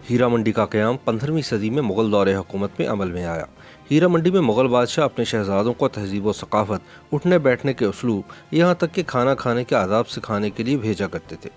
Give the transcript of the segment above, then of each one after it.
हीरा मंडी का क़याम 15वीं सदी में मुग़ल दौर हुकूमत में अमल में आया। हीरा मंडी में मुग़ल बादशाह अपने शहजादों को तहज़ीब व सक़ाफ़त, उठने बैठने के उसलूब, यहाँ तक कि खाना खाने के आदाब सिखाने के लिए भेजा करते थे।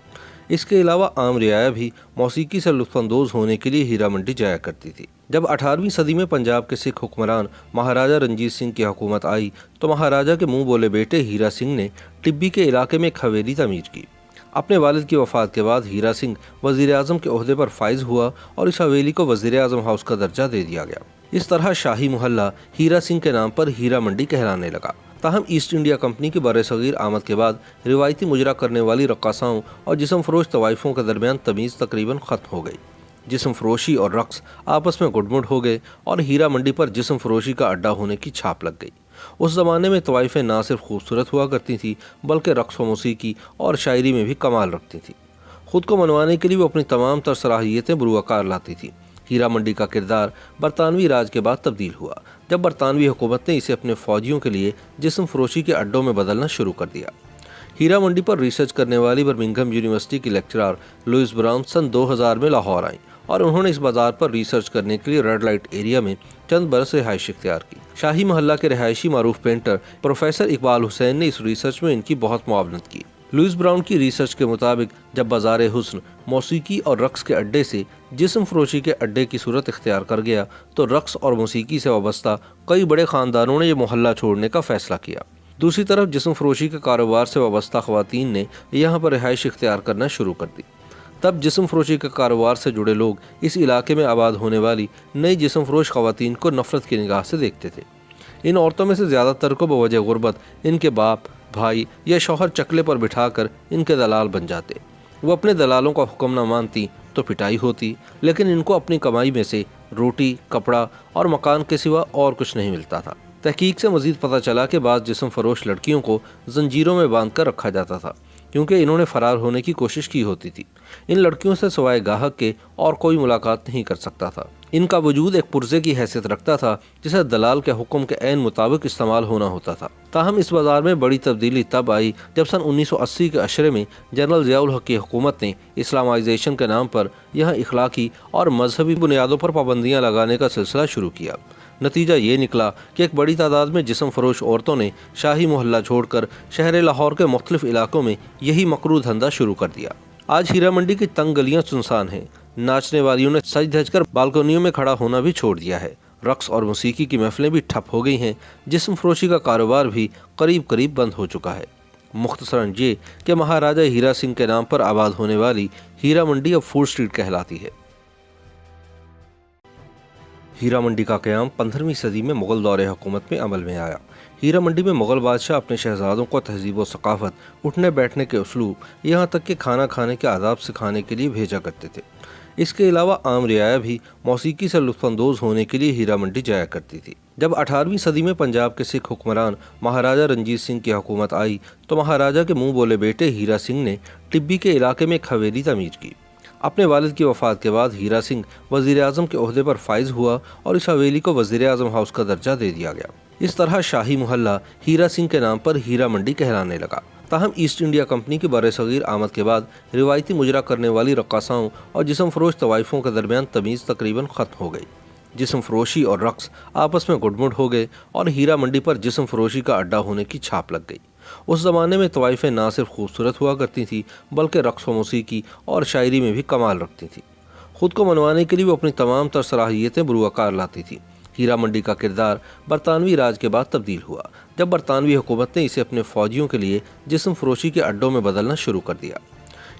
इसके अलावा आम रियाया भी मौसीकी से लुत्फ़अंदोज़ होने के लिए हीरा मंडी जाया करती थी। जब 18वीं सदी में पंजाब के सिख हुक्मरान महाराजा रंजीत सिंह की हुकूमत आई तो महाराजा के मुँह बोले बेटे हीरा सिंह ने टिब्बी के इलाके में एक हवेली तमीर की। अपने वालिद की वफ़ात के बाद हीरा सिंह वज़ीर आज़म के ओहदे पर फाइज हुआ और इस हवेली को वज़ीर आज़म हाउस का दर्जा दे दिया गया। इस तरह शाही मोहल्ला हीरा सिंह के नाम पर हीरा मंडी कहलाने लगा। ताहम ईस्ट इंडिया कंपनी की बरसगीर आमद के बाद रिवायती मुजरा करने वाली रक्कासाओं और जिस्म फरोश तवाइफ़ों के दरमियान तमीज़ तकरीबन ख़त्म हो गई। जिस्म फरोशी और रक्स आपस में गुडमुड हो गए और हीरा मंडी पर जिस्म फरोशी का अड्डा होने की छाप लग गई। उस ज़माने में तवाइफ़ें ना सिर्फ खूबसूरत हुआ करती थीं बल्कि रक्स व मौसीकी और शायरी में भी कमाल रखती थीं। ख़ुद को मनवाने के लिए वो अपनी तमाम तर सलाहियतें बुरुआकार लाती थीं। हीरा मंडी का किरदार बरतानवी राज के बाद तब्दील हुआ जब बरतानवी हुकूमत ने इसे अपने फ़ौजियों के लिए जिस्म फरोशी के अड्डों में बदलना शुरू कर दिया। हीरा मंडी पर रिसर्च करने वाली बर्मिंघम यूनिवर्सिटी की लेक्चरर लुइस ब्राउन सन 2000 में लाहौर आईं और उन्होंने इस बाजार पर रिसर्च करने के लिए रेड लाइट एरिया में चंद बरस रिहाइश इख्तियार की। शाही मोहल्ला के रिहायशी मारूफ पेंटर प्रोफेसर इकबाल हुसैन ने इस रिसर्च में इनकी बहुत मुआवनत की। लुइस ब्राउन की रिसर्च के मुताबिक जब बाजार हुस्न मौसीकी और रक्स के अड्डे से जिस्म फरोशी के अड्डे की सूरत इख्तियार कर गया तो रक्स और मौसीकी से वाबस्ता कई बड़े ख़ानदानों ने यह मोहल्ला छोड़ने का फ़ैसला किया। दूसरी तरफ जिस्म फरोशी के कारोबार से वाबस्ता ख़वातीन ने यहाँ पर रिहाइश इख्तियार करना शुरू कर दी। तब जिस्म फरोशी के कारोबार से जुड़े लोग इस इलाके में आबाद होने वाली नई जिस्म फरोश ख़वातीन को नफ़रत की निगाह से देखते थे। इन औरतों में से ज़्यादातर को बवजह गुर्बत इनके बाप, भाई या शौहर चकले पर बिठाकर इनके दलाल बन जाते। वो अपने दलालों का हुक्म न मानती तो पिटाई होती, लेकिन इनको अपनी कमाई में से रोटी, कपड़ा और मकान के सिवा और कुछ नहीं मिलता था। तहकीक से मज़ीद पता चला कि बाज़ जिस्म फरोश लड़कियों को जंजीरों में बांध कर रखा जाता था क्योंकि इन्होंने फ़रार होने की कोशिश की होती थी। इन लड़कियों से सिवाय गाहक के और कोई मुलाकात नहीं कर सकता था। इनका वजूद एक पुर्जे की हैसियत रखता था जिसे दलाल के हुक्म के ऐन मुताबिक इस्तेमाल होना होता था। ताहम इस बाज़ार में बड़ी तब्दीली तब आई जब सन 1980 के अशरे में जनरल ज़िया-उल हक़ की हुकूमत ने इस्लामाइजेशन के नाम पर यहाँ इखलाकी और मजहबी बुनियादों पर पाबंदियाँ लगाने का सिलसिला शुरू किया। नतीजा ये निकला कि एक बड़ी तादाद में जिस्म फरोश औरतों ने शाही मोहल्ला छोड़कर शहर लाहौर के मुख्तलिफ इलाकों में यही मकरू धंधा शुरू कर दिया। आज हीरा मंडी की तंग गलियां सुनसान हैं। नाचने वालियों ने सज धज कर बालकनियों में खड़ा होना भी छोड़ दिया है। रक्स और मौसीकी की महफिलें भी ठप हो गई हैं। जिस्म फरोशी का कारोबार भी करीब करीब बंद हो चुका है। मुख्तसरन ये कि महाराजा हीरा सिंह के नाम पर आबाद होने वाली हीरा मंडी अब फूड स्ट्रीट कहलाती है। हीरा मंडी का क़याम 15वीं सदी में मुग़ल दौर हुकूमत में अमल में आया। हीरा मंडी में मुग़ल बादशाह अपने शहजादों को तहज़ीब व सक़ाफ़त, उठने बैठने के उसलूब, यहाँ तक कि खाना खाने के आदाब सिखाने के लिए भेजा करते थे। इसके अलावा आम रियाया भी मौसीकी से लुत्फ़अंदोज़ होने के लिए हीरा मंडी जाया करती थी। जब 18वीं सदी में पंजाब के सिख हुक्मरान महाराजा रंजीत सिंह की हुकूमत आई तो महाराजा के मुँह बोले बेटे हीरा सिंह ने टिब्बी के इलाके में एक हवेली तमीर की। अपने वालिद की वफ़ात के बाद हीरा सिंह वज़ीर आज़म के ओहदे पर फाइज हुआ और इस हवेली को वज़ीर आज़म हाउस का दर्जा दे दिया गया। इस तरह शाही मोहल्ला हीरा सिंह के नाम पर हीरा मंडी कहलाने लगा। ताहम ईस्ट इंडिया कंपनी की बरसगीर आमद के बाद रिवायती मुजरा करने वाली रक्कासाओं और जिस्म फरोश तवाइफ़ों के दरमियान तमीज़ तकरीबन ख़त्म हो गई। जिस्म फरोशी और रक्स आपस में गुडमुड हो गए और हीरा मंडी पर जिस्म फरोशी का अड्डा होने की छाप लग गई। उस ज़माने में तवाइफ़ें ना सिर्फ खूबसूरत हुआ करती थीं बल्कि रक्स व मौसीकी और शायरी में भी कमाल रखती थीं। ख़ुद को मनवाने के लिए वो अपनी तमाम तर सलाहियतें बुरुआकार लाती थीं। हीरा मंडी का किरदार बरतानवी राज के बाद तब्दील हुआ जब बरतानवी हुकूमत ने इसे अपने फ़ौजियों के लिए जिस्म फरोशी के अड्डों में बदलना शुरू कर दिया।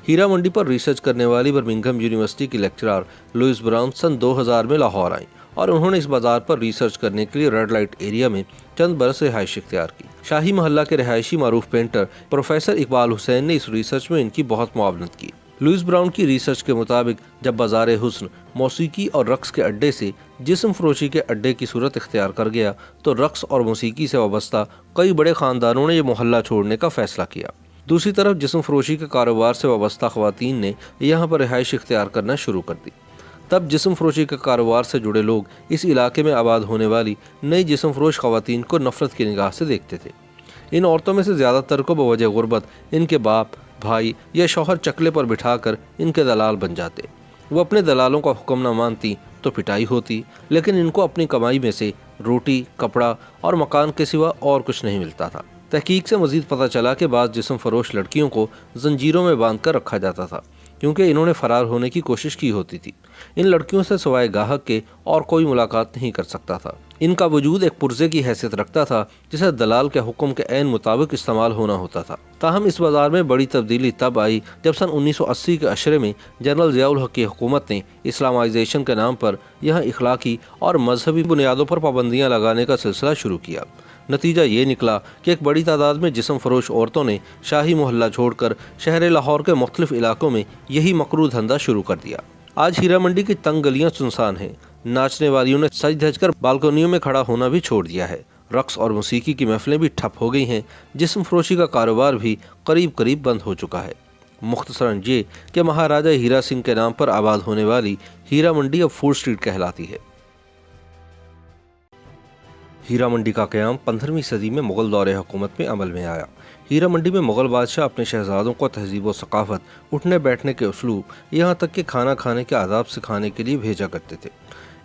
हीरा मंडी पर रिसर्च करने वाली बर्मिंघम यूनिवर्सिटी की लेक्चरर लुइस ब्राउन सन 2000 में लाहौर आईं और उन्होंने इस बाजार पर रिसर्च करने के लिए रेड लाइट एरिया में चंद बरस रिहाइश इख्तियार की। शाही मोहल्ला के रिहायशी मारूफ पेंटर प्रोफेसर इकबाल हुसैन ने इस रिसर्च में इनकी बहुत मुआवनत की। लुइस ब्राउन की रिसर्च के मुताबिक जब बाजार हुस्न मौसीकी और रक्स के अड्डे से जिस्म फरोशी के अड्डे की सूरत इख्तियार कर गया तो रक्स और मौसीकी से वाबस्ता कई बड़े ख़ानदानों ने यह मोहल्ला छोड़ने का फ़ैसला किया। दूसरी तरफ जिस्म फरोशी के कारोबार से वाबस्ता ख़वातीन ने यहाँ पर रिहाइश इख्तियार करना शुरू कर दी। तब जिस्म फरोशी के कारोबार से जुड़े लोग इस इलाके में आबाद होने वाली नई जिस्म फरोश ख़वातीन को नफ़रत की निगाह से देखते थे। इन औरतों में से ज़्यादातर को बवजह गुर्बत इनके बाप, भाई या शौहर चकले पर बिठाकर इनके दलाल बन जाते। वो अपने दलालों का हुक्म न मानती तो पिटाई होती, लेकिन इनको अपनी कमाई में से रोटी, कपड़ा और मकान के सिवा और कुछ नहीं मिलता था। तहकीक से मजीद पता चला कि बाज़ जिस्म फरोश लड़कियों को जंजीरों में बांध कर रखा जाता था, क्योंकि इन्होंने फरार होने की कोशिश की होती थी। इन लड़कियों से सिवाय गाहक के और कोई मुलाकात नहीं कर सकता था। इनका वजूद एक पुर्जे की हैसियत रखता था, जिसे दलाल के हुक्म के ऐन मुताबिक इस्तेमाल होना होता था। ताहम इस बाजार में बड़ी तब्दीली तब आई जब सन 1980 के अशरे में जनरल ज़ियाउल हक की हुकूमत ने इस्लामाइजेशन के नाम पर यहाँ इखलाकी और मजहबी बुनियादों पर पाबंदियाँ लगाने का सिलसिला शुरू किया। नतीजा ये निकला कि एक बड़ी तादाद में जिस्म फरोश औरतों ने शाही मोहल्ला छोड़कर शहर लाहौर के मुख्तलिफ इलाकों में यही मकरू धंधा शुरू कर दिया। आज हीरा मंडी की तंग गलियां सुनसान हैं। नाचने वालियों ने सज धज कर बालकनियों में खड़ा होना भी छोड़ दिया है। रक्स और मौसीकी की महफिलें भी ठप हो गई हैं। जिस्म फरोशी का कारोबार भी करीब करीब बंद हो चुका है। मुख्तसरन ये कि महाराजा हीरा सिंह के नाम पर आबाद होने वाली हीरा मंडी अब फूड स्ट्रीट कहलाती है। हीरा मंडी का क़याम 15वीं सदी में मुग़ल दौरे हुकूमत में अमल में आया। हीरा मंडी में मुग़ल बादशाह अपने शहजादों को तहज़ीब व सकाफ़त, उठने बैठने के उसलूब, यहाँ तक कि खाना खाने के आदाब सिखाने के लिए भेजा करते थे।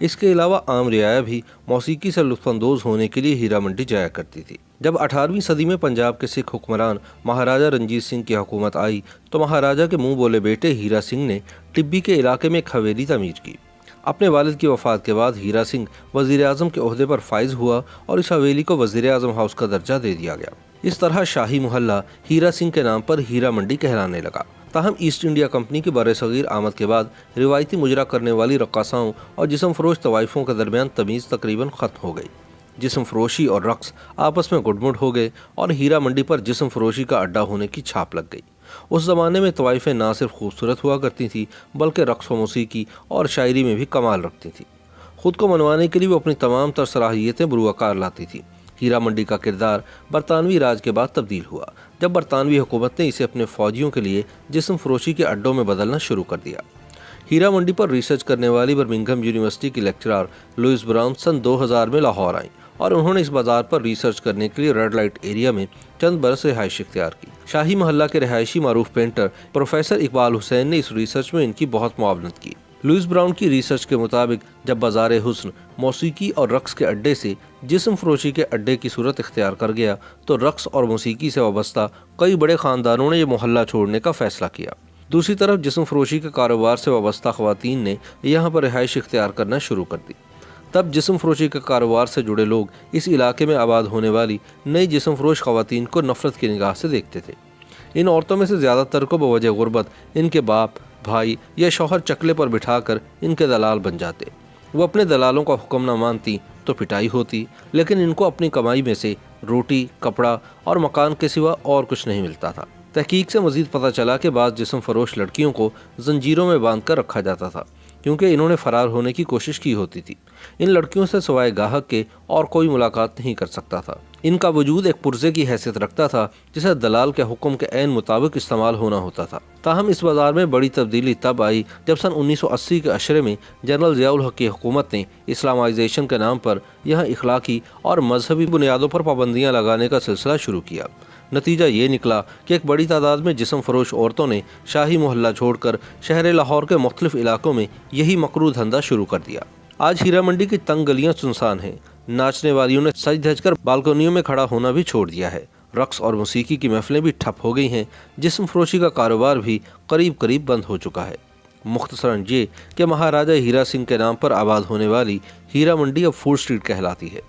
इसके अलावा आम रियाया भी मौसीकी से लुत्फ़अंदोज़ होने के लिए हीरा मंडी जाया करती थी। जब 18वीं सदी में पंजाब के सिख हुक्मरान महाराजा रंजीत सिंह की हुकूमत आई तो महाराजा के मुँह बोले बेटे हीरा सिंह ने टिब्बी के इलाके में एक हवेली तमीर की। अपने वालिद की वफ़ात के बाद हीरा सिंह वज़ीर आज़म के ओहदे पर फाइज हुआ और इस हवेली को वज़ीर आज़म हाउस का दर्जा दे दिया गया। इस तरह शाही मोहल्ला हीरा सिंह के नाम पर हीरा मंडी कहलाने लगा। ताहम ईस्ट इंडिया कंपनी की बरसगीर आमद के बाद रिवायती मुजरा करने वाली रक्कासाओं और जिस्म फरोश तवाइफों के दरमियान तमीज़ तकरीबन ख़त्म हो गई। जिस्म फरोशी और रक्स आपस में गुडमुड हो गए और हीरा मंडी पर जिस्म फरोशी का अड्डा होने की छाप लग गई। उस ज़माने में तवाइफें ना सिर्फ खूबसूरत हुआ करती थीं बल्कि रक्स व मौसीकी और शायरी में भी कमाल रखती थीं। ख़ुद को मनवाने के लिए वो अपनी तमाम तर सलाहियतें बुरुआकार लाती थीं। हीरा मंडी का किरदार बरतानवी राज के बाद तब्दील हुआ, जब बरतानवी हुकूमत ने इसे अपने फ़ौजियों के लिए जिस्म फरोशी के अड्डों में बदलना शुरू कर दिया। हीरा मंडी पर रिसर्च करने वाली बर्मिंघम यूनिवर्सिटी की लेक्चरर लुइस ब्राउन सन 2000 में लाहौर आईं और उन्होंने इस बाजार पर रिसर्च करने के लिए रेड लाइट एरिया में चंद बरस रिहाइश इख्तियार की। शाही मोहल्ला के रिहायशी मारूफ पेंटर प्रोफेसर इकबाल हुसैन ने इस रिसर्च में इनकी बहुत मुआवनत की। लुइस ब्राउन की रिसर्च के मुताबिक जब बाजार हुस्न मौसीकी और रक्स के अड्डे से जिस्म फरोशी के अड्डे की सूरत इख्तियार कर गया तो रक्स और मौसीकी से वाबस्ता कई बड़े ख़ानदानों ने यह मोहल्ला छोड़ने का फ़ैसला किया। दूसरी तरफ जिस्म फरोशी के कारोबार से वाबस्ता ख़वातीन ने यहाँ पर रिहाइश इख्तियार करना शुरू कर दी। तब जिस्म फरोशी के कारोबार से जुड़े लोग इस इलाके में आबाद होने वाली नई जिस्म फरोश ख़वातीन को नफ़रत की निगाह से देखते थे। इन औरतों में से ज़्यादातर को बवजह गुर्बत इनके बाप, भाई या शौहर चकले पर बिठाकर इनके दलाल बन जाते। वो अपने दलालों का हुक्म न मानती तो पिटाई होती, लेकिन इनको अपनी कमाई में से रोटी, कपड़ा और मकान के सिवा और कुछ नहीं मिलता था। तहकीक से मजीद पता चला कि बाज़ जिस्म फरोश लड़कियों को जंजीरों में बांध कर रखा जाता था, क्योंकि इन्होंने फरार होने की कोशिश की होती थी। इन लड़कियों से सिवाय गाहक के और कोई मुलाकात नहीं कर सकता था। इनका वजूद एक पुर्जे की हैसियत रखता था, जिसे दलाल के हुक्म के ऐन मुताबिक इस्तेमाल होना होता था। ताहम इस बाजार में बड़ी तब्दीली तब आई जब सन 1980 के अशरे में जनरल ज़ियाउल हक की हुकूमत ने इस्लामाइजेशन के नाम पर यहाँ इखलाकी और मजहबी बुनियादों पर पाबंदियाँ लगाने का सिलसिला शुरू किया। नतीजा ये निकला कि एक बड़ी तादाद में जिस्म फरोश औरतों ने शाही मोहल्ला छोड़कर शहर लाहौर के मुख्तलिफ इलाकों में यही मकरू धंधा शुरू कर दिया। आज हीरा मंडी की तंग गलियां सुनसान हैं। नाचने वालियों ने सज धज कर बालकनियों में खड़ा होना भी छोड़ दिया है। रक्स और मौसीकी की महफिलें भी ठप हो गई हैं। जिस्म फरोशी का कारोबार भी करीब करीब बंद हो चुका है। मुख्तसरन ये कि महाराजा हीरा सिंह के नाम पर आबाद होने वाली हीरा मंडी अब फूड स्ट्रीट कहलाती है।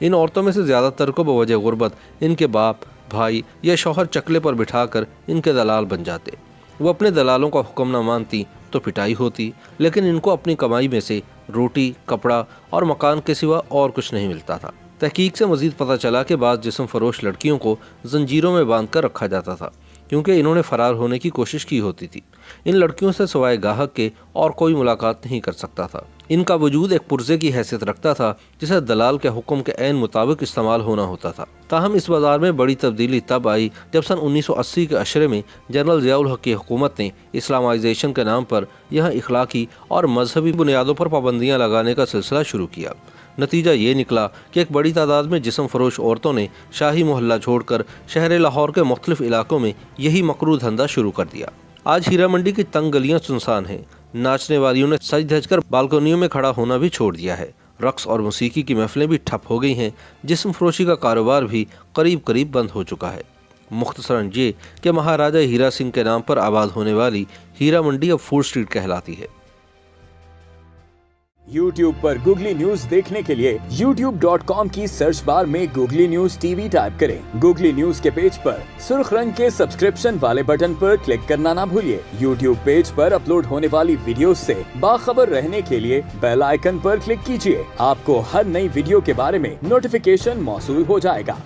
इन औरतों में से ज़्यादातर को बवजह गुर्बत इनके बाप, भाई या शौहर चकले पर बिठाकर इनके दलाल बन जाते। वो अपने दलालों का हुक्म न मानती तो पिटाई होती, लेकिन इनको अपनी कमाई में से रोटी, कपड़ा और मकान के सिवा और कुछ नहीं मिलता था। तहकीक से मजीद पता चला कि बाज़ जिस्म फरोश लड़कियों को जंजीरों में बांध कर रखा जाता था, क्योंकि इन्होंने फरार होने की कोशिश की होती थी। इन लड़कियों से सिवाय गाहक के और कोई मुलाकात नहीं कर सकता था। इनका वजूद एक पुर्जे की हैसियत रखता था, जिसे दलाल के हुक्म के ऐन मुताबिक इस्तेमाल होना होता था। ताहम इस बाजार में बड़ी तब्दीली तब आई जब सन 1980 के अशरे में जनरल ज़ियाउल हक की हुकूमत ने इस्लामाइजेशन के नाम पर यहाँ इखलाकी और मजहबी बुनियादों पर पाबंदियाँ लगाने का सिलसिला शुरू किया। नतीजा ये निकला कि एक बड़ी तादाद में जिस्म फरोश औरतों ने शाही मोहल्ला छोड़कर शहर लाहौर के मुख्तलिफ इलाकों में यही मकरू धंधा शुरू कर दिया। आज हीरा मंडी की तंग गलियां सुनसान हैं। नाचने वालियों ने सज धज कर बालकनियों में खड़ा होना भी छोड़ दिया है। रक्स और मौसीकी की महफिलें भी ठप हो गई हैं। जिस्म फरोशी का कारोबार भी करीब करीब बंद हो चुका है। मुख्तसरन ये कि महाराजा हीरा सिंह के नाम पर आबाद होने वाली हीरा मंडी अब फूड स्ट्रीट कहलाती है। YouTube पर गूगली न्यूज देखने के लिए youtube.com की सर्च बार में गूगली न्यूज टीवी टाइप करें। गूगली न्यूज के पेज पर सुर्ख रंग के सब्सक्रिप्शन वाले बटन पर क्लिक करना ना भूलिए। YouTube पेज पर अपलोड होने वाली वीडियोस से बाखबर रहने के लिए बेल आइकन पर क्लिक कीजिए। आपको हर नई वीडियो के बारे में नोटिफिकेशन मौसूल हो जाएगा।